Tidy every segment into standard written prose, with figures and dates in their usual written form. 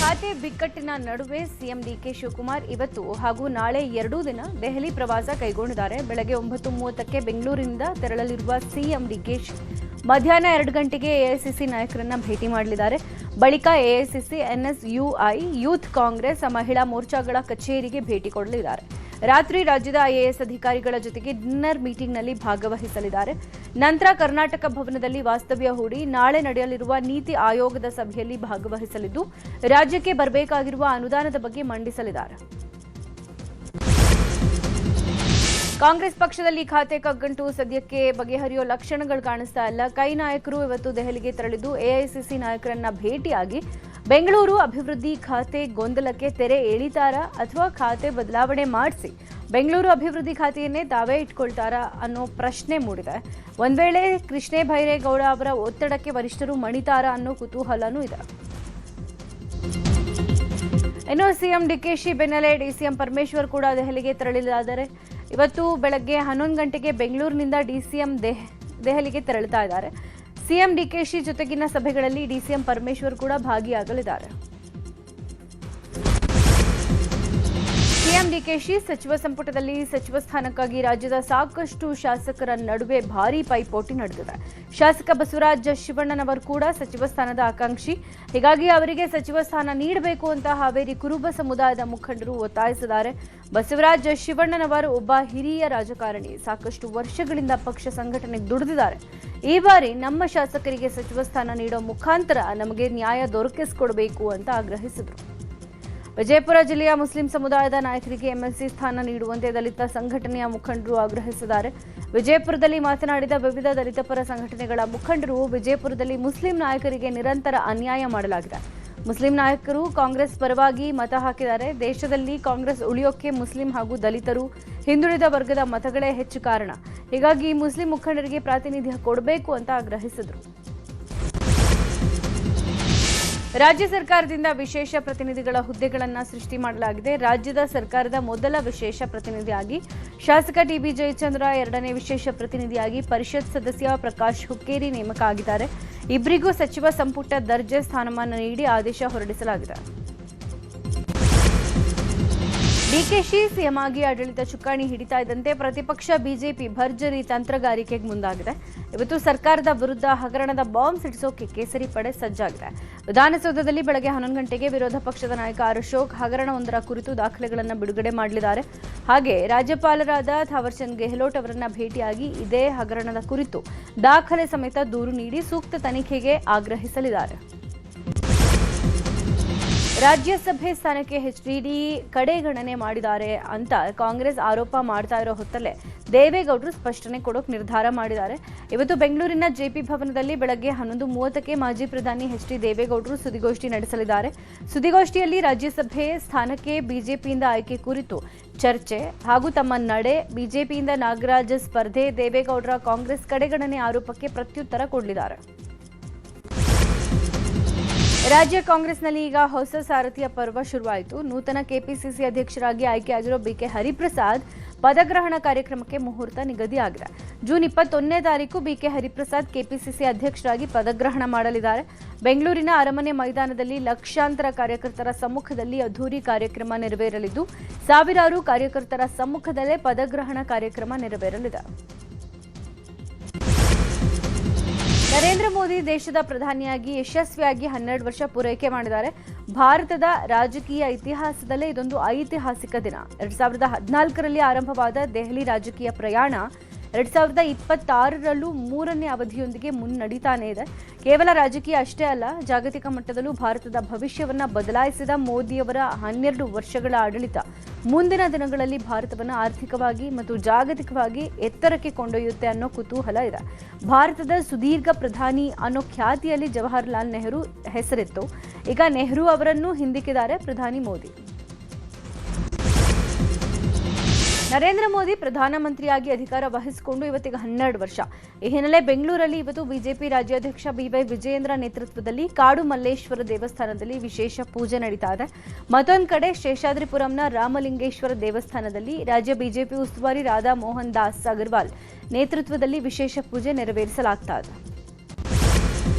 ಖಾತೆ ಬಿಕ್ಕಟ್ಟಿನ ನಡುವೆ ಸಿಎಂ ಡಿಕೆ ಶಿವಕುಮಾರ್ ಇವತ್ತು ಹಾಗೂ ನಾಳೆ ಎರಡೂ ದಿನ ದೆಹಲಿ ಪ್ರವಾಸ ಕೈಗೊಂಡಿದ್ದಾರೆ. ಬೆಳಗ್ಗೆ 9:30ಕ್ಕೆ ಬೆಂಗಳೂರಿನಿಂದ ತೆರಳಲಿರುವ ಸಿಎಂ ಡಿಕೆ ಮಧ್ಯಾಹ್ನ 2 ಗಂಟೆಗೆ ಎಐಸಿಸಿ ನಾಯಕರನ್ನ ಭೇಟಿ ಮಾಡಲಿದ್ದಾರೆ. ಬಳಿಕ ಎಐಸಿಸಿ, ಎನ್ಎಸ್ಯುಐ, ಯೂತ್ ಕಾಂಗ್ರೆಸ್, ಮಹಿಳಾ ಮೋರ್ಚಾಗಳ ಕಚೇರಿಗೆ ಭೇಟಿ ಕೊಡಲಿದ್ದಾರೆ. ರಾತ್ರಿ ರಾಜ್ಯದ ಐಎಎಸ್ ಅಧಿಕಾರಿಗಳ ಜೊತೆಗೆ ಡಿನ್ನರ್ ಮೀಟಿಂಗ್ನಲ್ಲಿ ಭಾಗವಹಿಸಲಿದ್ದಾರೆ. ನಂತರ ಕರ್ನಾಟಕ ಭವನದಲ್ಲಿ ವಾಸ್ತವ್ಯ ಹೂಡಿ ನಾಳೆ ನಡೆಯಲಿರುವ ನೀತಿ ಆಯೋಗದ ಸಭೆಯಲ್ಲಿ ಭಾಗವಹಿಸಲಿದ್ದು ರಾಜ್ಯಕ್ಕೆ ಬರಬೇಕಾಗಿರುವ ಅನುದಾನದ ಬಗ್ಗೆ ಮಂಡಿಸಲಿದ್ದಾರೆ. ಕಾಂಗ್ರೆಸ್ ಪಕ್ಷದಲ್ಲಿ ಖಾತೆ ಕಗ್ಗಂಟು ಸದ್ಯಕ್ಕೆ ಬಗೆಹರಿಯೋ ಲಕ್ಷಣಗಳು ಕಾಣಿಸ್ತಾ ಇಲ್ಲ. ಕೈ ನಾಯಕರು ಇವತ್ತು ದೆಹಲಿಗೆ ತೆರಳಿದ್ದು ಎಐಸಿಸಿ ನಾಯಕರನ್ನ ಭೇಟಿಯಾಗಿ ಬೆಂಗಳೂರು ಅಭಿವೃದ್ಧಿ ಖಾತೆ ಗೊಂದಲಕ್ಕೆ ತೆರೆ ಎಳಿತಾರಾ ಅಥವಾ ಖಾತೆ ಬದಲಾವಣೆ ಮಾಡಿಸಿ ಬೆಂಗಳೂರು ಅಭಿವೃದ್ಧಿ ಖಾತೆಯನ್ನೇ ತಾವೇ ಇಟ್ಕೊಳ್ತಾರಾ ಅನ್ನೋ ಪ್ರಶ್ನೆ ಮೂಡಿದೆ. ಒಂದ್ ವೇಳೆ ಕೃಷ್ಣ ಬೈರೇಗೌಡ ಅವರ ಒತ್ತಡಕ್ಕೆ ವರಿಷ್ಠರು ಮಣಿತಾರಾ ಅನ್ನೋ ಕುತೂಹಲನೂ ಇದೆ. ಇನ್ನು ಸಿಎಂ ಡಿಕೆಶಿ ಬೆನ್ನಲ್ಲೇ ಡಿಸಿಎಂ ಪರಮೇಶ್ವರ್ ಕೂಡ ದೆಹಲಿಗೆ ತೆರಳಿದ್ದಾರೆ. ಇವತ್ತು ಬೆಳಗ್ಗೆ 11 ಗಂಟೆಗೆ ಬೆಂಗಳೂರಿನಿಂದ ಡಿಸಿಎಂ ದೆಹಲಿಗೆ ತೆರಳುತ್ತಾ ಇದ್ದಾರೆ. ಸಿಎಂ ಡಿಕೆಶಿ ಜೊತೆಗಿನ ಸಭೆಗಳಲ್ಲಿ ಡಿಸಿಎಂ ಪರಮೇಶ್ವರ್ ಕೂಡ ಭಾಗಿಯಾಗಲಿದ್ದಾರೆ. ಸಿಎಂ ಡಿಕೆಶಿ ಸಚಿವ ಸಂಪುಟದಲ್ಲಿ ಸಚಿವ ಸ್ಥಾನಕ್ಕಾಗಿ ರಾಜ್ಯದ ಸಾಕಷ್ಟು ಶಾಸಕರ ನಡುವೆ ಭಾರೀ ಪೈಪೋಟಿ ನಡೆದಿದೆ. ಶಾಸಕ ಬಸವರಾಜ ಶಿವಣ್ಣನವರು ಕೂಡ ಸಚಿವ ಸ್ಥಾನದ ಆಕಾಂಕ್ಷಿ. ಹೀಗಾಗಿ ಅವರಿಗೆ ಸಚಿವ ಸ್ಥಾನ ನೀಡಬೇಕು ಅಂತ ಹಾವೇರಿ ಕುರುಬ ಸಮುದಾಯದ ಮುಖಂಡರು ಒತ್ತಾಯಿಸಿದ್ದಾರೆ. ಬಸವರಾಜ ಶಿವಣ್ಣನವರು ಒಬ್ಬ ಹಿರಿಯ ರಾಜಕಾರಣಿ, ಸಾಕಷ್ಟು ವರ್ಷಗಳಿಂದ ಪಕ್ಷ ಸಂಘಟನೆಗೆ ದುಡಿದಿದ್ದಾರೆ. ಈ ಬಾರಿ ನಮ್ಮ ಶಾಸಕರಿಗೆ ಸಚಿವ ಸ್ಥಾನ ನೀಡೋ ಮುಖಾಂತರ ನಮಗೆ ನ್ಯಾಯ ದೊರಕಿಸಿಕೊಡಬೇಕು ಅಂತ ಆಗ್ರಹಿಸಿದರು. ವಿಜಯಪುರ ಜಿಲ್ಲೆಯ ಮುಸ್ಲಿಂ ಸಮುದಾಯದ ನಾಯಕರಿಗೆ ಎಂಎಲ್ಸಿ ಸ್ಥಾನ ನೀಡುವಂತೆ ದಲಿತ ಸಂಘಟನೆಯ ಮುಖಂಡರು ಆಗ್ರಹಿಸಿದ್ದಾರೆ. ವಿಜಯಪುರದಲ್ಲಿ ಮಾತನಾಡಿದ ವಿವಿಧ ದಲಿತ ಪರ ಸಂಘಟನೆಗಳ ಮುಖಂಡರು, ವಿಜಯಪುರದಲ್ಲಿ ಮುಸ್ಲಿಂ ನಾಯಕರಿಗೆ ನಿರಂತರ ಅನ್ಯಾಯ ಮಾಡಲಾಗಿದೆ. ಮುಸ್ಲಿಂ ನಾಯಕರು ಕಾಂಗ್ರೆಸ್ ಪರವಾಗಿ ಮತ ಹಾಕಿದ್ದಾರೆ. ದೇಶದಲ್ಲಿ ಕಾಂಗ್ರೆಸ್ ಉಳಿಯೋಕೆ ಮುಸ್ಲಿಂ ಹಾಗೂ ದಲಿತರು, ಹಿಂದುಳಿದ ವರ್ಗದ ಮತಗಳೇ ಹೆಚ್ಚು ಕಾರಣ. ಹೀಗಾಗಿ ಮುಸ್ಲಿಂ ಮುಖಂಡರಿಗೆ ಪ್ರಾತಿನಿಧ್ಯ ಕೊಡಬೇಕು ಅಂತ ಆಗ್ರಹಿಸಿದರು. ರಾಜ್ಯ ಸರ್ಕಾರದಿಂದ ವಿಶೇಷ ಪ್ರತಿನಿಧಿಗಳ ಹುದ್ದೆಗಳನ್ನು ಸೃಷ್ಟಿ ಮಾಡಲಾಗಿದೆ. ರಾಜ್ಯದ ಸರ್ಕಾರದ ಮೊದಲ ವಿಶೇಷ ಪ್ರತಿನಿಧಿಯಾಗಿ ಶಾಸಕ ಟಿಬಿ ಜಯಚಂದ್ರ, 2ನೇ ವಿಶೇಷ ಪ್ರತಿನಿಧಿಯಾಗಿ ಪರಿಷತ್ ಸದಸ್ಯ ಪ್ರಕಾಶ್ ಹುಕ್ಕೇರಿ ನೇಮಕ ಆಗಿದ್ದಾರೆ. ಇಬ್ಬರಿಗೂ ಸಚಿವ ಸಂಪುಟ ದರ್ಜೆ ಸ್ಥಾನಮಾನ ನೀಡಿ ಆದೇಶ ಹೊರಡಿಸಲಾಗಿದೆ. ಡಿಕೆಶಿ ಸಿಎಂ ಆಗಿ ಆಡಳಿತ ಚುಕ್ಕಾಣಿ ಹಿಡಿತಾ ಇದ್ದಂತೆ ಪ್ರತಿಪಕ್ಷ ಬಿಜೆಪಿ ಭರ್ಜರಿ ತಂತ್ರಗಾರಿಕೆಗೆ ಮುಂದಾಗಿದೆ. ಇವತ್ತು ಸರ್ಕಾರದ ವಿರುದ್ಧ ಹಗರಣದ ಬಾಂಬ್ ಸಿಡಿಸೋಕೆ ಕೇಸರಿ ಪಡೆ ಸಜ್ಜಾಗಿದೆ. ವಿಧಾನಸೌಧದಲ್ಲಿ ಬೆಳಗ್ಗೆ 11 ಗಂಟೆಗೆ ವಿರೋಧ ಪಕ್ಷದ ನಾಯಕ ಆರ್ ಅಶೋಕ್ ಹಗರಣವೊಂದರ ಕುರಿತು ದಾಖಲೆಗಳನ್ನು ಬಿಡುಗಡೆ ಮಾಡಲಿದ್ದಾರೆ. ಹಾಗೆ ರಾಜ್ಯಪಾಲರಾದ ಥಾವರ್ಚಂದ್ ಗೆಹ್ಲೋಟ್ ಅವರನ್ನ ಭೇಟಿಯಾಗಿ ಇದೇ ಹಗರಣದ ಕುರಿತು ದಾಖಲೆ ಸಮೇತ ದೂರು ನೀಡಿ ಸೂಕ್ತ ತನಿಖೆಗೆ ಆಗ್ರಹಿಸಲಿದ್ದಾರೆ. ರಾಜ್ಯಸಭೆ ಸ್ಥಾನಕ್ಕೆ ಎಚ್ಡಿಡಿ ಕಡೆಗಣನೆ ಮಾಡಿದ್ದಾರೆ ಅಂತ ಕಾಂಗ್ರೆಸ್ ಆರೋಪ ಮಾಡ್ತಾ ಇರೋ ಹೊತ್ತಲ್ಲೇ ದೇವೇಗೌಡರು ಸ್ಪಷ್ಟನೆ ಕೊಡೋಕೆ ನಿರ್ಧಾರ ಮಾಡಿದ್ದಾರೆ. ಇವತ್ತು ಬೆಂಗಳೂರಿನ ಜೆಪಿ ಭವನದಲ್ಲಿ ಬೆಳಗ್ಗೆ 11:30ಕ್ಕೆ ಮಾಜಿ ಪ್ರಧಾನಿ ಎಚ್ಡಿ ದೇವೇಗೌಡರು ಸುದ್ದಿಗೋಷ್ಠಿ ನಡೆಸಲಿದ್ದಾರೆ. ಸುದ್ದಿಗೋಷ್ಠಿಯಲ್ಲಿ ರಾಜ್ಯಸಭೆ ಸ್ಥಾನಕ್ಕೆ ಬಿಜೆಪಿಯಿಂದ ಆಯ್ಕೆ ಕುರಿತು ಚರ್ಚೆ ಹಾಗೂ ತಮ್ಮ ನಡೆ, ಬಿಜೆಪಿಯಿಂದ ನಾಗರಾಜ್ ಸ್ಪರ್ಧೆ, ದೇವೇಗೌಡರ ಕಾಂಗ್ರೆಸ್ ಕಡೆಗಣನೆ ಆರೋಪಕ್ಕೆ ಪ್ರತ್ಯುತ್ತರ ಕೊಡಲಿದ್ದಾರೆ. ರಾಜ್ಯ ಕಾಂಗ್ರೆಸ್ನಲ್ಲಿ ಈಗ ಹೊಸ ಸಾರಥಿಯ ಪರ್ವ ಶುರುವಾಯಿತು. ನೂತನ ಕೆಪಿಸಿಸಿ ಅಧ್ಯಕ್ಷರಾಗಿ ಆಯ್ಕೆಯಾಗಿರೋ ಬಿಕೆ ಹರಿಪ್ರಸಾದ್ ಪದಗ್ರಹಣ ಕಾರ್ಯಕ್ರಮಕ್ಕೆ ಮುಹೂರ್ತ ನಿಗದಿಯಾಗಿದೆ. ಜೂನ್ 21ನೇ ತಾರೀಕು ಬಿಕೆ ಹರಿಪ್ರಸಾದ್ ಕೆಪಿಸಿಸಿ ಅಧ್ಯಕ್ಷರಾಗಿ ಪದಗ್ರಹಣ ಮಾಡಲಿದ್ದಾರೆ. ಬೆಂಗಳೂರಿನ ಅರಮನೆ ಮೈದಾನದಲ್ಲಿ ಲಕ್ಷಾಂತರ ಕಾರ್ಯಕರ್ತರ ಸಮ್ಮುಖದಲ್ಲಿ ಅದ್ದೂರಿ ಕಾರ್ಯಕ್ರಮ ನೆರವೇರಲಿದ್ದು ಸಾವಿರಾರು ಕಾರ್ಯಕರ್ತರ ಸಮ್ಮುಖದಲ್ಲೇ ಪದಗ್ರಹಣ ಕಾರ್ಯಕ್ರಮ ನೆರವೇರಲಿದೆ. ನರೇಂದ್ರ ಮೋದಿ ದೇಶದ ಪ್ರಧಾನಿಯಾಗಿ ಯಶಸ್ವಿಯಾಗಿ 12 ವರ್ಷ ಪೂರೈಕೆ ಮಾಡಿದ್ದಾರೆ. ಭಾರತದ ರಾಜಕೀಯ ಇತಿಹಾಸದಲ್ಲೇ ಇದೊಂದು ಐತಿಹಾಸಿಕ ದಿನ. 2014ರಲ್ಲಿ ಆರಂಭವಾದ ದೆಹಲಿ ರಾಜಕೀಯ ಪ್ರಯಾಣ 2026ರಲ್ಲೂ 3ನೇ ಅವಧಿಯೊಂದಿಗೆ ಮುನ್ನಡೀತಾನೇ ಇದೆ. ಕೇವಲ ರಾಜಕೀಯ ಅಷ್ಟೇ ಅಲ್ಲ, ಜಾಗತಿಕ ಮಟ್ಟದಲ್ಲೂ ಭಾರತದ ಭವಿಷ್ಯವನ್ನ ಬದಲಾಯಿಸಿದ ಮೋದಿಯವರ 12 ವರ್ಷಗಳ ಆಡಳಿತ ಮುಂದಿನ ದಿನಗಳಲ್ಲಿ ಭಾರತವನ್ನು ಆರ್ಥಿಕವಾಗಿ ಮತ್ತು ಜಾಗತಿಕವಾಗಿ ಎತ್ತರಕ್ಕೆ ಕೊಂಡೊಯ್ಯುತ್ತೆ ಅನ್ನೋ ಕುತೂಹಲ ಇದೆ. ಭಾರತದ ಸುದೀರ್ಘ ಪ್ರಧಾನಿ ಅನ್ನೋ ಖ್ಯಾತಿಯಲ್ಲಿ ಜವಾಹರ್ಲಾಲ್ ನೆಹರು ಹೆಸರಿತ್ತು. ಈಗ ನೆಹರು ಅವರನ್ನು ಹಿಂದಿಕ್ಕಿದ್ದಾರೆ ಪ್ರಧಾನಿ ಮೋದಿ. ನರೇಂದ್ರ ಮೋದಿ ಪ್ರಧಾನಮಂತ್ರಿಯಾಗಿ ಅಧಿಕಾರ ವಹಿಸಿಕೊಂಡು ಇವತ್ತಿಗೆ 12 ವರ್ಷ. ಈ ಹಿನ್ನೆಲೆ ಬೆಂಗಳೂರಲ್ಲಿ ಇವತ್ತು ಬಿಜೆಪಿ ರಾಜ್ಯಾಧ್ಯಕ್ಷ ಬಿವೈ ವಿಜಯೇಂದ್ರ ನೇತೃತ್ವದಲ್ಲಿ ಕಾಡು ಮಲ್ಲೇಶ್ವರ ದೇವಸ್ಥಾನದಲ್ಲಿ ವಿಶೇಷ ಪೂಜೆ ನಡೀತಾ ಇದೆ. ಮತ್ತೊಂದು ಕಡೆ ಶೇಷಾದ್ರಿಪುರಂನ ರಾಮಲಿಂಗೇಶ್ವರ ದೇವಸ್ಥಾನದಲ್ಲಿ ರಾಜ್ಯ ಬಿಜೆಪಿ ಉಸ್ತುವಾರಿ ರಾಧಾ ಮೋಹನ್ ದಾಸ್ ಅಗರ್ವಾಲ್ ನೇತೃತ್ವದಲ್ಲಿ ವಿಶೇಷ ಪೂಜೆ ನೆರವೇರಿಸಲಾಗ್ತಾ ಇದೆ.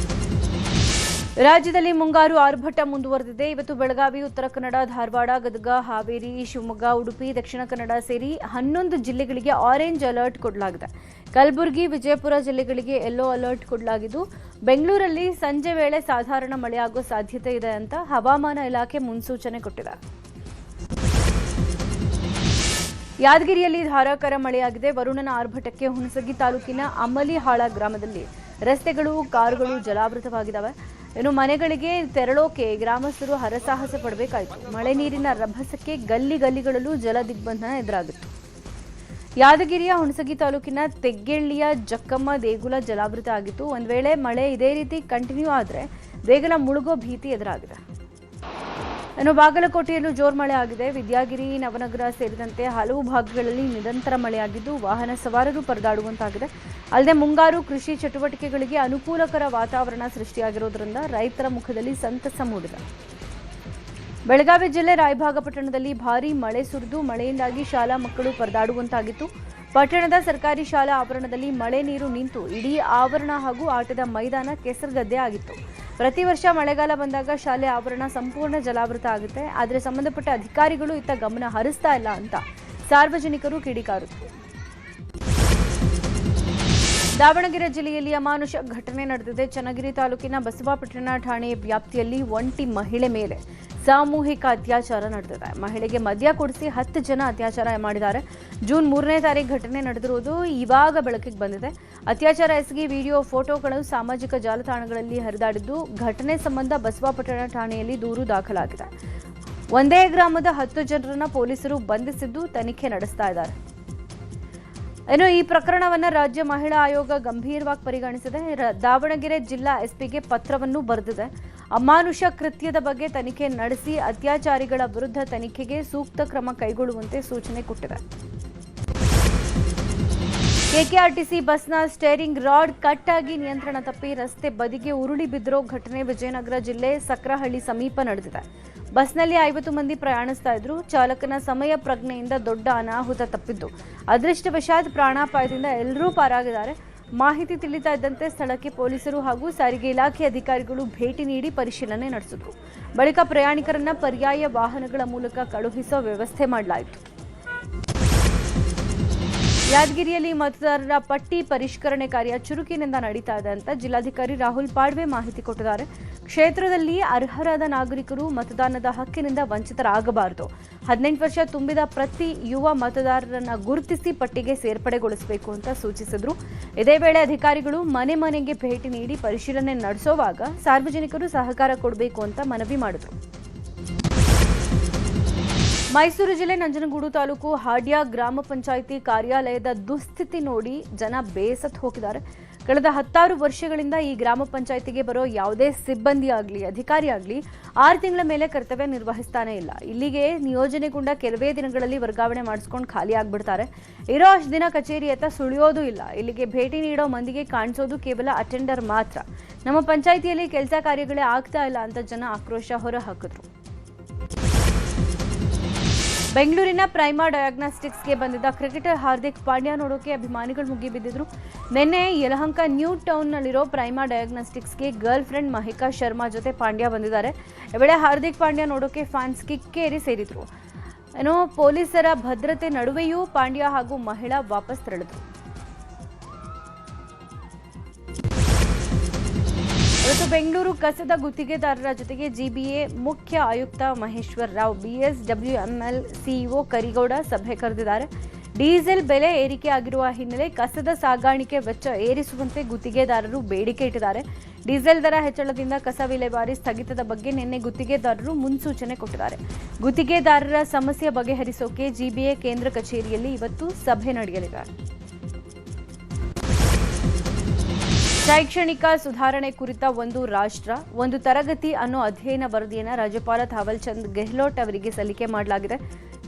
ರಾಜ್ಯದಲ್ಲಿ ಮುಂಗಾರು ಆರ್ಭಟ ಮುಂದುವರೆದಿದೆ. ಇವತ್ತು ಬೆಳಗಾವಿ, ಉತ್ತರ ಕನ್ನಡ, ಧಾರವಾಡ, ಗದಗ, ಹಾವೇರಿ, ಶಿವಮೊಗ್ಗ, ಉಡುಪಿ, ದಕ್ಷಿಣ ಕನ್ನಡ ಸೇರಿ 11 ಜಿಲ್ಲೆಗಳಿಗೆ ಆರೆಂಜ್ ಅಲರ್ಟ್ ಕೊಡಲಾಗಿದೆ. ಕಲಬುರಗಿ, ವಿಜಯಪುರ ಜಿಲ್ಲೆಗಳಿಗೆ ಯೆಲ್ಲೋ ಅಲರ್ಟ್ ಕೊಡಲಾಗಿದ್ದು, ಬೆಂಗಳೂರಲ್ಲಿ ಸಂಜೆ ವೇಳೆ ಸಾಧಾರಣ ಮಳೆಯಾಗುವ ಸಾಧ್ಯತೆ ಇದೆ ಅಂತ ಹವಾಮಾನ ಇಲಾಖೆ ಮುನ್ಸೂಚನೆ ಕೊಟ್ಟಿದೆ. ಯಾದಗಿರಿಯಲ್ಲಿ ಧಾರಾಕಾರ ಮಳೆಯಾಗಿದೆ. ವರುಣನ ಆರ್ಭಟಕ್ಕೆ ಹುಣಸಗಿ ತಾಲೂಕಿನ ಅಮಲಿಹಾಳ ಗ್ರಾಮದಲ್ಲಿ ರಸ್ತೆಗಳು, ಕಾರುಗಳು ಜಲಾವೃತವಾಗಿದ್ದಾವೆ. ಇನ್ನು ಮನೆಗಳಿಗೆ ತೆರಳೋಕೆ ಗ್ರಾಮಸ್ಥರು ಹರಸಾಹಸ ಪಡಬೇಕಾಯಿತು. ಮಳೆ ನೀರಿನ ರಭಸಕ್ಕೆ ಗಲ್ಲಿಗಳಲ್ಲೂ ಜಲ ದಿಗ್ಬಂಧನ ಎದುರಾಗಿತ್ತು. ಯಾದಗಿರಿಯ ಹುಣಸಗಿ ತಾಲೂಕಿನ ತೆಗ್ಗೆಳ್ಳಿಯ ಜಕ್ಕಮ್ಮ ದೇಗುಲ ಜಲಾವೃತ ಆಗಿತ್ತು. ಒಂದು ವೇಳೆ ಮಳೆ ಇದೇ ರೀತಿ ಕಂಟಿನ್ಯೂ ಆದರೆ ದೇಗುಲ ಮುಳುಗೋ ಭೀತಿ ಎದುರಾಗಿದೆ. ಇನ್ನು ಬಾಗಲಕೋಟೆಯಲ್ಲೂ ಜೋರು ಮಳೆ ಆಗಿದೆ. ವಿದ್ಯಾಗಿರಿ, ನವನಗರ ಸೇರಿದಂತೆ ಹಲವು ಭಾಗಗಳಲ್ಲಿ ನಿರಂತರ ಮಳೆಯಾಗಿದ್ದು ವಾಹನ ಸವಾರರು ಪರದಾಡುವಂತಾಗಿದೆ. ಅಲ್ಲದೆ ಮುಂಗಾರು ಕೃಷಿ ಚಟುವಟಿಕೆಗಳಿಗೆ ಅನುಕೂಲಕರ ವಾತಾವರಣ ಸೃಷ್ಟಿಯಾಗಿರುವುದರಿಂದ ರೈತರ ಮುಖದಲ್ಲಿ ಸಂತಸ ಮೂಡಿದೆ. ಬೆಳಗಾವಿ ಜಿಲ್ಲೆ ರಾಯಭಾಗ ಪಟ್ಟಣದಲ್ಲಿ ಭಾರೀ ಮಳೆ ಸುರಿದು ಮಳೆಯಿಂದಾಗಿ ಶಾಲಾ ಮಕ್ಕಳು ಪರದಾಡುವಂತಾಗಿತ್ತು. ಪಟ್ಟಣದ ಸರ್ಕಾರಿ ಶಾಲಾ ಆವರಣದಲ್ಲಿ ಮಳೆ ನೀರು ನಿಂತು ಇಡೀ ಆವರಣ ಹಾಗೂ ಆಟದ ಮೈದಾನ ಕೆಸರುಗದ್ದೆ ಆಗಿತ್ತು. ಪ್ರತಿ ವರ್ಷ ಮಳೆಗಾಲ ಬಂದಾಗ ಶಾಲೆ ಆವರಣ ಸಂಪೂರ್ಣ ಜಲಾವೃತ ಆಗುತ್ತೆ. ಆದರೆ ಸಂಬಂಧಪಟ್ಟ ಅಧಿಕಾರಿಗಳು ಇತ್ತ ಗಮನ ಹರಿಸ್ತಾ ಇಲ್ಲ ಅಂತ ಸಾರ್ವಜನಿಕರು ಕಿಡಿಕಾರುತ್ತಾರೆ. ದಾವಣಗೆರೆ ಜಿಲ್ಲೆಯಲ್ಲಿ ಅಮಾನುಷ ಘಟನೆ ನಡೆದಿದೆ. ಚನ್ನಗಿರಿ ತಾಲೂಕಿನ ಬಸವಾಪಟ್ಟಣ ಠಾಣೆ ವ್ಯಾಪ್ತಿಯಲ್ಲಿ ಒಂಟಿ ಮಹಿಳೆ ಮೇಲೆ ಸಾಮೂಹಿಕ ಅತ್ಯಾಚಾರ ನಡೆದಿದೆ. ಮಹಿಳೆಗೆ ಮದ್ಯ ಕೊಡಿಸಿ 10 ಜನ ಅತ್ಯಾಚಾರ ಮಾಡಿದ್ದಾರೆ. ಜೂನ್ 3ನೇ ತಾರೀಕು ಘಟನೆ ನಡೆದಿರುವುದು ಇವಾಗ ಬೆಳಕಿಗೆ ಬಂದಿದೆ. ಅತ್ಯಾಚಾರ ಎಸಗಿ ವಿಡಿಯೋ, ಫೋಟೋಗಳು ಸಾಮಾಜಿಕ ಜಾಲತಾಣಗಳಲ್ಲಿ ಹರಿದಾಡಿದ್ದು, ಘಟನೆ ಸಂಬಂಧ ಬಸವಾಪಟ್ಟಣ ಠಾಣೆಯಲ್ಲಿ ದೂರು ದಾಖಲಾಗಿದೆ. ಒಂದೇ ಗ್ರಾಮದ 10 ಜನರನ್ನ ಪೊಲೀಸರು ಬಂಧಿಸಿದ್ದು ತನಿಖೆ ನಡೆಸ್ತಾ ಇದ್ದಾರೆ. ಇನ್ನು ಈ ಪ್ರಕರಣವನ್ನು ರಾಜ್ಯ ಮಹಿಳಾ ಆಯೋಗ ಗಂಭೀರವಾಗಿ ಪರಿಗಣಿಸಿದೆ. ದಾವಣಗೆರೆ ಜಿಲ್ಲಾ ಎಸ್ಪಿಗೆ ಪತ್ರವನ್ನು ಬರೆದಿದೆ. ಅಮಾನುಷ ಕೃತ್ಯದ ಬಗ್ಗೆ ತನಿಖೆ ನಡೆಸಿ ಅತ್ಯಾಚಾರಿಗಳ ವಿರುದ್ಧ ತನಿಖೆಗೆ ಸೂಕ್ತ ಕ್ರಮ ಕೈಗೊಳ್ಳುವಂತೆ ಸೂಚನೆ ಕೊಟ್ಟಿದೆ. ಕೆಕೆಆರ್ಟಿಸಿ ಬಸ್ನ ಸ್ಟೇರಿಂಗ್ ರಾಡ್ ಕಟ್ ಆಗಿ ನಿಯಂತ್ರಣ ತಪ್ಪಿ ರಸ್ತೆ ಬದಿಗೆ ಉರುಳಿ ಬಿದ್ದಿರೋ ಘಟನೆ ವಿಜಯನಗರ ಜಿಲ್ಲೆ ಸಕ್ರಹಳ್ಳಿ ಸಮೀಪ ನಡೆದಿದೆ. ಬಸ್ನಲ್ಲಿ 50 ಮಂದಿ ಪ್ರಯಾಣಿಸ್ತಾ ಇದ್ರು. ಚಾಲಕನ ಸಮಯ ಪ್ರಜ್ಞೆಯಿಂದ ದೊಡ್ಡ ಅನಾಹುತ ತಪ್ಪಿದ್ದು ಅದೃಷ್ಟವಶಾತ್ ಪ್ರಾಣಾಪಾಯದಿಂದ ಎಲ್ಲರೂ ಪಾರಾಗಿದ್ದಾರೆ. ಮಾಹಿತಿ ತಿಳಿತಾ ಇದ್ದಂತೆ ಸ್ಥಳಕ್ಕೆ ಪೊಲೀಸರು ಹಾಗೂ ಸಾರಿಗೆ ಇಲಾಖೆ ಅಧಿಕಾರಿಗಳು ಭೇಟಿ ನೀಡಿ ಪರಿಶೀಲನೆ ನಡೆಸಿದ್ರು. ಬಳಿಕ ಪ್ರಯಾಣಿಕರನ್ನ ಪರ್ಯಾಯ ವಾಹನಗಳ ಮೂಲಕ ಕಳುಹಿಸುವ ವ್ಯವಸ್ಥೆ ಮಾಡಲಾಯಿತು. ಯಾದಗಿರಿಯಲ್ಲಿ ಮತದಾರರ ಪಟ್ಟಿ ಪರಿಷ್ಕರಣೆ ಕಾರ್ಯ ಚುರುಕಿನಿಂದ ನಡೀತಾ ಇದೆ ಅಂತ ಜಿಲ್ಲಾಧಿಕಾರಿ ರಾಹುಲ್ ಪಾಡ್ವೆ ಮಾಹಿತಿ ಕೊಟ್ಟಿದ್ದಾರೆ. ಕ್ಷೇತ್ರದಲ್ಲಿ ಅರ್ಹರಾದ ನಾಗರಿಕರು ಮತದಾನದ ಹಕ್ಕಿನಿಂದ ವಂಚಿತರಾಗಬಾರದು. 18 ವರ್ಷ ತುಂಬಿದ ಪ್ರತಿ ಯುವ ಮತದಾರರನ್ನ ಗುರುತಿಸಿ ಪಟ್ಟಿಗೆ ಸೇರ್ಪಡೆಗೊಳಿಸಬೇಕು ಅಂತ ಸೂಚಿಸಿದ್ರು. ಇದೇ ವೇಳೆ ಅಧಿಕಾರಿಗಳು ಮನೆ ಮನೆಗೆ ಭೇಟಿ ನೀಡಿ ಪರಿಶೀಲನೆ ನಡೆಸುವಾಗ ಸಾರ್ವಜನಿಕರು ಸಹಕಾರ ಕೊಡಬೇಕು ಅಂತ ಮನವಿ ಮಾಡಿದ್ರು. ಮೈಸೂರು ಜಿಲ್ಲೆ ನಂಜನಗೂಡು ತಾಲೂಕು ಹಾಡ್ಯ ಗ್ರಾಮ ಪಂಚಾಯಿತಿ ಕಾರ್ಯಾಲಯದ ದುಸ್ಥಿತಿ ನೋಡಿ ಜನ ಬೇಸತ್ತು ಹೋಗಿದ್ದಾರೆ. ಕಳೆದ 10 ವರ್ಷಗಳಿಂದ ಈ ಗ್ರಾಮ ಪಂಚಾಯಿತಿಗೆ ಬರೋ ಯಾವುದೇ ಸಿಬ್ಬಂದಿ ಆಗಲಿ ಅಧಿಕಾರಿ ಆಗಲಿ 6 ತಿಂಗಳ ಮೇಲೆ ಕರ್ತವ್ಯ ನಿರ್ವಹಿಸ್ತಾನೆ ಇಲ್ಲ. ಇಲ್ಲಿಗೆ ನಿಯೋಜನೆಗೊಂಡ ಕೆಲವೇ ದಿನಗಳಲ್ಲಿ ವರ್ಗಾವಣೆ ಮಾಡಿಸ್ಕೊಂಡು ಖಾಲಿ ಆಗ್ಬಿಡ್ತಾರೆ. ಇರೋ ಅಷ್ಟು ದಿನ ಕಚೇರಿಯತ್ತ ಸುಳಿಯೋದು ಇಲ್ಲ. ಇಲ್ಲಿಗೆ ಭೇಟಿ ನೀಡೋ ಮಂದಿಗೆ ಕಾಣಿಸೋದು ಕೇವಲ ಅಟೆಂಡರ್ ಮಾತ್ರ. ನಮ್ಮ ಪಂಚಾಯಿತಿಯಲ್ಲಿ ಕೆಲಸ ಕಾರ್ಯಗಳೇ ಆಗ್ತಾ ಇಲ್ಲ ಅಂತ ಜನ ಆಕ್ರೋಶ ಹೊರಹಾಕಿದ್ರು. ಬೆಂಗಳೂರಿನ ಪ್ರೈಮಾ ಡಯಾಗ್ನಾಸ್ಟಿಕ್ಸ್ಗೆ ಬಂದಿದ್ದ ಕ್ರಿಕೆಟರ್ ಹಾರ್ದಿಕ್ ಪಾಂಡ್ಯ ನೋಡೋಕೆ ಅಭಿಮಾನಿಗಳು ಮುಗಿಬಿದ್ದಿದ್ರು. ನಿನ್ನೆ ಯಲಹಂಕ ನ್ಯೂ ಟೌನ್ನಲ್ಲಿರೋ ಪ್ರೈಮಾ ಡಯಾಗ್ನಾಸ್ಟಿಕ್ಸ್ಗೆ ಗರ್ಲ್ ಫ್ರೆಂಡ್ ಮಹಿಕಾ ಶರ್ಮಾ ಜೊತೆ ಪಾಂಡ್ಯ ಬಂದಿದ್ದಾರೆ. ಈ ವೇಳೆ ಹಾರ್ದಿಕ್ ಪಾಂಡ್ಯ ನೋಡೋಕೆ ಫ್ಯಾನ್ಸ್ ಕಿಕ್ಕೇರಿ ಸೇರಿದ್ರು. ಇನ್ನು ಪೊಲೀಸರ ಭದ್ರತೆ ನಡುವೆಯೂ ಪಾಂಡ್ಯ ಹಾಗೂ ಮಹಿಳಾ ವಾಪಸ್ ತೆರಳಿದ್ರು. ಇವತ್ತು ಬೆಂಗಳೂರು ಕಸದ ಗುತ್ತಿಗೆದಾರರ ಜೊತೆಗೆ ಜಿಬಿಎ ಮುಖ್ಯ ಆಯುಕ್ತ ಮಹೇಶ್ವರ್ ರಾವ್, ಬಿಎಸ್ಡಬ್ಲ್ಯೂಎಂಎಲ್ ಸಿಇಒ ಕರಿಗೌಡ ಸಭೆ ಕರೆದಿದ್ದಾರೆ. ಡೀಸೆಲ್ ಬೆಲೆ ಏರಿಕೆ ಆಗಿರುವ ಹಿನ್ನೆಲೆ ಕಸದ ಸಾಗಾಣಿಕೆ ವೆಚ್ಚ ಏರಿಸುವಂತೆ ಗುತ್ತಿಗೆದಾರರು ಬೇಡಿಕೆ ಇಟ್ಟಿದ್ದಾರೆ. ಡೀಸೆಲ್ ದರ ಹೆಚ್ಚಳದಿಂದ ಕಸ ವಿಲೇವಾರಿ ಸ್ಥಗಿತದ ಬಗ್ಗೆ ನಿನ್ನೆ ಗುತ್ತಿಗೆದಾರರು ಮುನ್ಸೂಚನೆ ಕೊಟ್ಟಿದ್ದಾರೆ. ಗುತ್ತಿಗೆದಾರರ ಸಮಸ್ಯೆ ಬಗೆಹರಿಸೋಕೆ ಜಿಬಿಎ ಕೇಂದ್ರ ಕಚೇರಿಯಲ್ಲಿ ಇವತ್ತು ಸಭೆ ನಡೆಯಲಿದೆ. ಶೈಕ್ಷಣಿಕ ಸುಧಾರಣೆ ಕುರಿತ ಒಂದು ರಾಷ್ಟ್ರ ಒಂದು ತರಗತಿ ಅನ್ನೋ ಅಧ್ಯಯನ ವರದಿಯನ್ನು ರಾಜ್ಯಪಾಲ ಥಾವರ್ ಚಂದ್ ಗೆಹ್ಲೋಟ್ ಅವರಿಗೆ ಸಲ್ಲಿಕೆ ಮಾಡಲಾಗಿದೆ.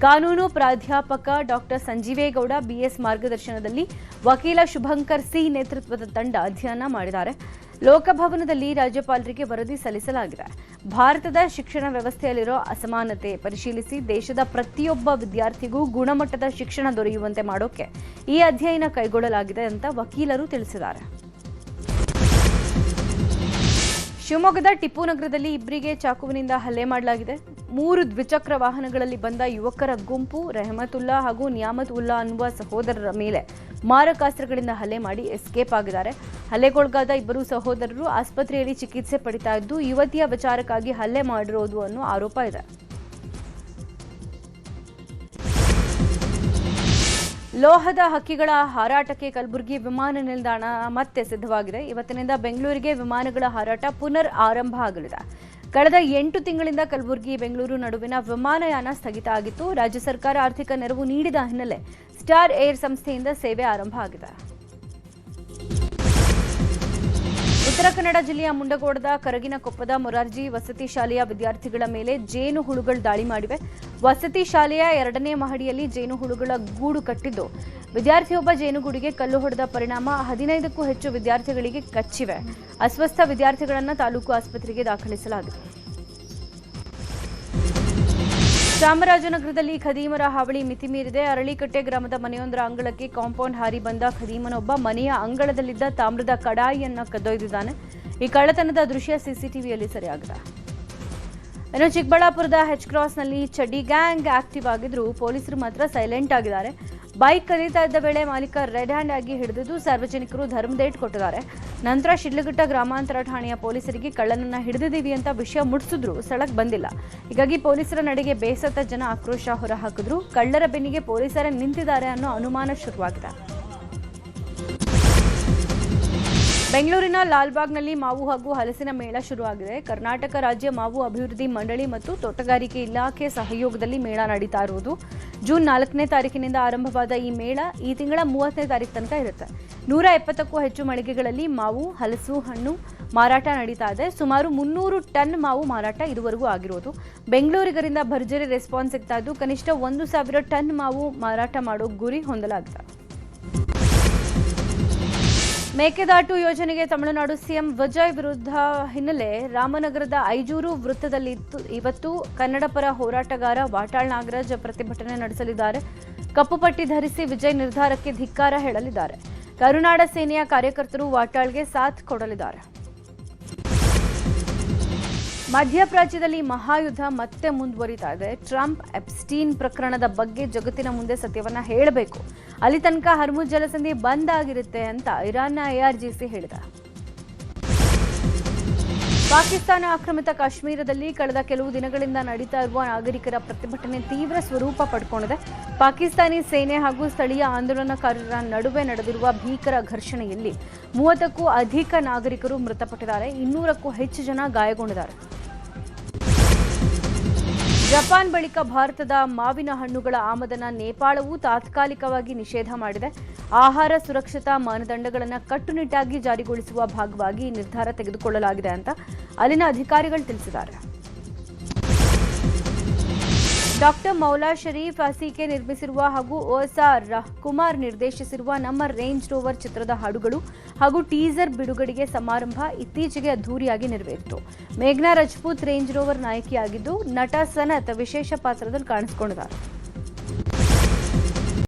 ಕಾನೂನು ಪ್ರಾಧ್ಯಾಪಕ ಡಾಕ್ಟರ್ ಸಂಜೀವೇಗೌಡ ಬಿಎಸ್ ಮಾರ್ಗದರ್ಶನದಲ್ಲಿ ವಕೀಲ ಶುಭಂಕರ್ ಸಿ ನೇತೃತ್ವದ ತಂಡ ಅಧ್ಯಯನ ಮಾಡಿದ್ದಾರೆ. ಲೋಕಭವನದಲ್ಲಿ ರಾಜ್ಯಪಾಲರಿಗೆ ವರದಿ ಸಲ್ಲಿಸಲಾಗಿದೆ. ಭಾರತದ ಶಿಕ್ಷಣ ವ್ಯವಸ್ಥೆಯಲ್ಲಿರೋ ಅಸಮಾನತೆ ಪರಿಶೀಲಿಸಿ ದೇಶದ ಪ್ರತಿಯೊಬ್ಬ ವಿದ್ಯಾರ್ಥಿಗೂ ಗುಣಮಟ್ಟದ ಶಿಕ್ಷಣ ದೊರೆಯುವಂತೆ ಮಾಡೋಕೆ ಈ ಅಧ್ಯಯನ ಕೈಗೊಳ್ಳಲಾಗಿದೆ ಅಂತ ವಕೀಲರು ತಿಳಿಸಿದ್ದಾರೆ. ಶಿವಮೊಗ್ಗದ ಟಿಪ್ಪು ನಗರದಲ್ಲಿ ಇಬ್ಬರಿಗೆ ಚಾಕುವಿನಿಂದ ಹಲ್ಲೆ ಮಾಡಲಾಗಿದೆ. 3 ದ್ವಿಚಕ್ರ ವಾಹನಗಳಲ್ಲಿ ಬಂದ ಯುವಕರ ಗುಂಪು ರೆಹಮತುಲ್ಲಾ ಹಾಗೂ ನಿಯಾಮತ್ ಉಲ್ಲಾ ಅನ್ನುವ ಸಹೋದರರ ಮೇಲೆ ಮಾರಕಾಸ್ತ್ರಗಳಿಂದ ಹಲ್ಲೆ ಮಾಡಿ ಎಸ್ಕೇಪ್ ಆಗಿದ್ದಾರೆ. ಹಲ್ಲೆಗೊಳಗಾದ ಇಬ್ಬರು ಸಹೋದರರು ಆಸ್ಪತ್ರೆಯಲ್ಲಿ ಚಿಕಿತ್ಸೆ ಪಡಿತಾ ಇದ್ದು, ಯುವತಿಯ ವಿಚಾರಕ್ಕಾಗಿ ಹಲ್ಲೆ ಮಾಡಿರೋದು ಅನ್ನೋ ಆರೋಪ ಇದೆ. ಲೋಹದ ಹಕ್ಕಿಗಳ ಹಾರಾಟಕ್ಕೆ ಕಲಬುರಗಿ ವಿಮಾನ ನಿಲ್ದಾಣ ಮತ್ತೆ ಸಿದ್ಧವಾಗಿದೆ. ಇವತ್ತಿನಿಂದ ಬೆಂಗಳೂರಿಗೆ ವಿಮಾನಗಳ ಹಾರಾಟ ಪುನರ್ ಆರಂಭ ಆಗಲಿದೆ. ಕಳೆದ 8 ತಿಂಗಳಿಂದ ಕಲಬುರಗಿ ಬೆಂಗಳೂರು ನಡುವಿನ ವಿಮಾನಯಾನ ಸ್ಥಗಿತ ಆಗಿತ್ತು. ರಾಜ್ಯ ಸರ್ಕಾರ ಆರ್ಥಿಕ ನೆರವು ನೀಡಿದ ಹಿನ್ನೆಲೆ ಸ್ಟಾರ್ ಏರ್ ಸಂಸ್ಥೆಯಿಂದ ಸೇವೆ ಆರಂಭ ಆಗಿದೆ. ಉತ್ತರ ಕನ್ನಡ ಜಿಲ್ಲೆಯ ಮುಂಡಗೋಡದ ಕರಗಿನಕೊಪ್ಪದ ಮೊರಾರ್ಜಿ ವಸತಿ ಶಾಲೆಯ ವಿದ್ಯಾರ್ಥಿಗಳ ಮೇಲೆ ಜೇನು ಹುಳುಗಳು ದಾಳಿ ಮಾಡಿವೆ. ವಸತಿ ಶಾಲೆಯ 2ನೇ ಮಹಡಿಯಲ್ಲಿ ಜೇನು ಹುಳುಗಳ ಗೂಡು ಕಟ್ಟಿದ್ದು, ವಿದ್ಯಾರ್ಥಿಯೊಬ್ಬ ಜೇನುಗೂಡಿಗೆ ಕಲ್ಲು ಹೊಡೆದ ಪರಿಣಾಮ 15ಕ್ಕೂ ಹೆಚ್ಚು ವಿದ್ಯಾರ್ಥಿಗಳಿಗೆ ಕಚ್ಚಿವೆ. ಅಸ್ವಸ್ಥ ವಿದ್ಯಾರ್ಥಿಗಳನ್ನು ತಾಲೂಕು ಆಸ್ಪತ್ರೆಗೆ ದಾಖಲಿಸಲಾಗಿದೆ. ಚಾಮರಾಜನಗರದಲ್ಲಿ ಖದೀಮರ ಹಾವಳಿ ಮಿತಿ ಮೀರಿದೆ. ಅರಳಿಕಟ್ಟೆ ಗ್ರಾಮದ ಮನೆಯೊಂದರ ಅಂಗಳಕ್ಕೆ ಕಾಂಪೌಂಡ್ ಹಾರಿ ಬಂದ ಖದೀಮನೊಬ್ಬ ಮನೆಯ ಅಂಗಳದಲ್ಲಿದ್ದ ತಾಮ್ರದ ಕಡಾಯಿಯನ್ನು ಕದ್ದೊಯ್ದಿದ್ದಾನೆ. ಈ ಕಳ್ಳತನದ ದೃಶ್ಯ ಸಿಸಿಟಿವಿಯಲ್ಲಿ ಸೆರೆಯಾಗಿದೆ. ಇನ್ನು ಚಿಕ್ಕಬಳ್ಳಾಪುರದ ಹೆಚ್ ಕ್ರಾಸ್ನಲ್ಲಿ ಚಡ್ಡಿ ಗ್ಯಾಂಗ್ ಆಕ್ಟಿವ್ ಆಗಿದ್ರು, ಪೊಲೀಸರು ಮಾತ್ರ ಸೈಲೆಂಟ್ ಆಗಿದ್ದಾರೆ. ಬೈಕ್ ಕದೀತಾ ಇದ್ದ ವೇಳೆ ಮಾಲೀಕ ರೆಡ್ ಹ್ಯಾಂಡ್ ಆಗಿ ಹಿಡಿದಿದ್ದು, ಸಾರ್ವಜನಿಕರು ಧರ್ಮದೇಟ್ ಕೊಟ್ಟಿದ್ದಾರೆ. ನಂತರ ಶಿಡ್ಲಘಟ್ಟ ಗ್ರಾಮಾಂತರ ಠಾಣೆಯ ಪೊಲೀಸರಿಗೆ ಕಳ್ಳನನ್ನ ಹಿಡಿದಿದ್ದೀವಿ ಅಂತ ವಿಷಯ ಮುಟ್ಟಿಸಿದ್ರು, ಸ್ಥಳಕ್ಕೆ ಬಂದಿಲ್ಲ. ಹೀಗಾಗಿ ಪೊಲೀಸರ ನಡೆಗೆ ಬೇಸತ್ತ ಜನ ಆಕ್ರೋಶ ಹೊರಹಾಕಿದ್ರು. ಕಳ್ಳರ ಬೆನ್ನಿಗೆ ಪೊಲೀಸರೇ ನಿಂತಿದ್ದಾರೆ ಅನ್ನೋ ಅನುಮಾನ ಶುರುವಾಗಿದೆ. ಬೆಂಗಳೂರಿನ ಲಾಲ್ಬಾಗ್ನಲ್ಲಿ ಮಾವು ಹಾಗೂ ಹಲಸಿನ ಮೇಳ ಶುರುವಾಗಿದೆ. ಕರ್ನಾಟಕ ರಾಜ್ಯ ಮಾವು ಅಭಿವೃದ್ಧಿ ಮಂಡಳಿ ಮತ್ತು ತೋಟಗಾರಿಕೆ ಇಲಾಖೆ ಸಹಯೋಗದಲ್ಲಿ ಮೇಳ ನಡೀತಾ ಇರುವುದು. ಜೂನ್ 4ನೇ ತಾರೀಕಿನಿಂದ ಆರಂಭವಾದ ಈ ಮೇಳ ಈ ತಿಂಗಳ 30ನೇ ತಾರೀಕು ತನಕ ಇರುತ್ತೆ. 170ಕ್ಕೂ ಹೆಚ್ಚು ಮಳಿಗೆಗಳಲ್ಲಿ ಮಾವು, ಹಲಸು ಹಣ್ಣು ಮಾರಾಟ ನಡೀತಾ ಇದೆ. ಸುಮಾರು 300 ಟನ್ ಮಾವು ಮಾರಾಟ ಇದುವರೆಗೂ ಆಗಿರೋದು. ಬೆಂಗಳೂರಿಗರಿಂದ ಭರ್ಜರಿ ರೆಸ್ಪಾನ್ಸ್ ಸಿಗ್ತಾ ಇದ್ದು, ಕನಿಷ್ಠ 1,000 ಟನ್ ಮಾವು ಮಾರಾಟ ಮಾಡೋ ಗುರಿ ಹೊಂದಲಾಗಿದೆ. ಮೇಕೆದಾಟು ಯೋಜನೆಗೆ ತಮಿಳುನಾಡು ಸಿಎಂ ವಿಜಯ್ ವಿರುದ್ಧ ಹಿನ್ನೆಲೆ ರಾಮನಗರದ ಐಜೂರು ವೃತ್ತದಲ್ಲಿ ಇವತ್ತು ಕನ್ನಡಪರ ಹೋರಾಟಗಾರ ವಾಟಾಳ್ ನಾಗರಾಜ್ ಪ್ರತಿಭಟನೆ ನಡೆಸಲಿದ್ದಾರೆ. ಕಪ್ಪು ಪಟ್ಟಿ ಧರಿಸಿ ವಿಜಯ್ ನಿರ್ಧಾರಕ್ಕೆ ಧಿಕ್ಕಾರ ಹೇಳಲಿದ್ದಾರೆ. ಕರುನಾಡ ಸೇನೆಯ ಕಾರ್ಯಕರ್ತರು ವಾಟಾಳ್ಗೆ ಸಾಥ್ ಕೊಡಲಿದ್ದಾರೆ. ಮಧ್ಯಪ್ರಾಚ್ಯದಲ್ಲಿ ಮಹಾಯುದ್ಧ ಮತ್ತೆ ಮುಂದುವರಿತಾ ಇದೆ. ಟ್ರಂಪ್ ಎಪ್ಸ್ಟೀನ್ ಪ್ರಕರಣದ ಬಗ್ಗೆ ಜಗತ್ತಿನ ಮುಂದೆ ಸತ್ಯವನ್ನ ಹೇಳಬೇಕು. ಅಲ್ಲಿ ತನಕ ಹರ್ಮುಜ್ ಜಲಸಂಧಿ ಬಂದ್ ಆಗಿರುತ್ತೆ ಅಂತ ಇರಾನ್ನ ARGC ಹೇಳಿದೆ. ಪಾಕಿಸ್ತಾನ ಆಕ್ರಮಿತ ಕಾಶ್ಮೀರದಲ್ಲಿ ಕಳೆದ ಕೆಲವು ದಿನಗಳಿಂದ ನಡೀತಾ ಇರುವ ನಾಗರಿಕರ ಪ್ರತಿಭಟನೆ ತೀವ್ರ ಸ್ವರೂಪ ಪಡ್ಕೊಂಡಿದೆ. ಪಾಕಿಸ್ತಾನಿ ಸೇನೆ ಹಾಗೂ ಸ್ಥಳೀಯ ಆಂದೋಲನಕಾರರ ನಡುವೆ ನಡೆದಿರುವ ಭೀಕರ ಘರ್ಷಣೆಯಲ್ಲಿ 30ಕ್ಕೂ ಅಧಿಕ ನಾಗರಿಕರು ಮೃತಪಟ್ಟಿದ್ದಾರೆ. 200ಕ್ಕೂ ಹೆಚ್ಚು ಜನ ಗಾಯಗೊಂಡಿದ್ದಾರೆ. ಜಪಾನ್ ಬಳಿಕ ಭಾರತದ ಮಾವಿನ ಹಣ್ಣುಗಳ ಆಮದನ್ನ ನೇಪಾಳವು ತಾತ್ಕಾಲಿಕವಾಗಿ ನಿಷೇಧ ಮಾಡಿದೆ. ಆಹಾರ ಸುರಕ್ಷತಾ ಮಾನದಂಡಗಳನ್ನು ಕಟ್ಟುನಿಟ್ಟಾಗಿ ಜಾರಿಗೊಳಿಸುವ ಭಾಗವಾಗಿ ಈ ನಿರ್ಧಾರ ತೆಗೆದುಕೊಳ್ಳಲಾಗಿದೆ ಅಂತ ಅಲ್ಲಿನ ಅಧಿಕಾರಿಗಳು ತಿಳಿಸಿದ್ದಾರೆ. ಡಾಕ್ಟರ್ ಮೌಲಾ ಶರೀಫ್ ಅಸೀಕೆ ನಿರ್ಮಿಸಿರುವ ಹಾಗೂ OSR ಕುಮಾರ್ ನಿರ್ದೇಶಿಸಿರುವ ನಮ್ಮ ರೇಂಜ್ ರೋವರ್ ಚಿತ್ರದ ಹಾಡುಗಳು ಹಾಗೂ ಟೀಸರ್ ಬಿಡುಗಡೆಗೆ ಸಮಾರಂಭ ಇತ್ತೀಚೆಗೆ ಅದ್ದೂರಿಯಾಗಿ ನೆರವೇರಿತು. ಮೇಘ್ನಾ ರಜಪೂತ್ ರೇಂಜ್ ರೋವರ್ ನಾಯಕಿಯಾಗಿದ್ದು, ನಟ ಸನತ್ ವಿಶೇಷ ಪಾತ್ರದಲ್ಲಿ ಕಾಣಿಸಿಕೊಂಡಿದ್ದಾರೆ.